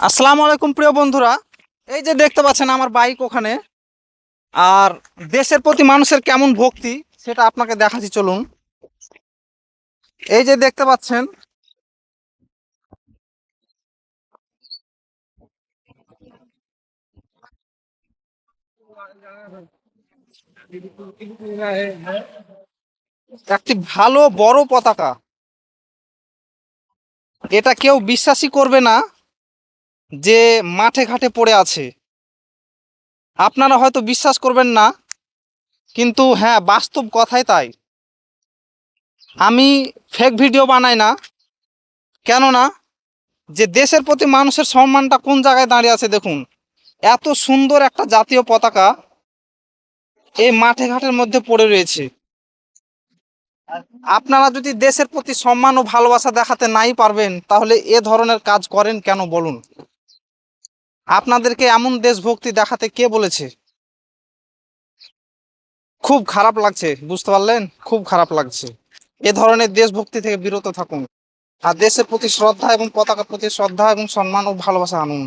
আসসালামু আলাইকুম প্রিয় বন্ধুরা। এই যে দেখতে পাচ্ছেন আমার বাইক ওখানে, আর দেশের প্রতি মানুষের কেমন ভক্তি সেটা আপনাকে দেখাচ্ছি, চলুন। এই যে দেখতে পাচ্ছেন, একটি ভালো বড় পতাকা। এটা কেউ বিশ্বাসই করবে না যে মাঠে ঘাটে পড়ে আছে। আপনারা হয়তো বিশ্বাস করবেন না, কিন্তু হ্যাঁ, বাস্তব কথাই তাই। আমি ফেক ভিডিও বানাই না, কেননা যে দেশের প্রতি মানুষের সম্মানটা কোন জায়গায় দাঁড়িয়ে আছে দেখুন। এত সুন্দর একটা জাতীয় পতাকা এই মাঠে ঘাটের মধ্যে পড়ে রয়েছে। আপনারা যদি দেশের প্রতি সম্মান ও ভালোবাসা দেখাতে নাই পারবেন, তাহলে এ ধরনের কাজ করেন কেন বলুন? আপনাদেরকে এমন দেশভক্তি দেখাতে কে বলেছে? খুব খারাপ লাগছে, বুঝতে পারলেন? খুব খারাপ লাগছে। এ ধরনের দেশভক্তি থেকে বিরত থাকুন, আর দেশের প্রতি শ্রদ্ধা এবং পতাকার প্রতি শ্রদ্ধা এবং সম্মান ও ভালোবাসা আনুন।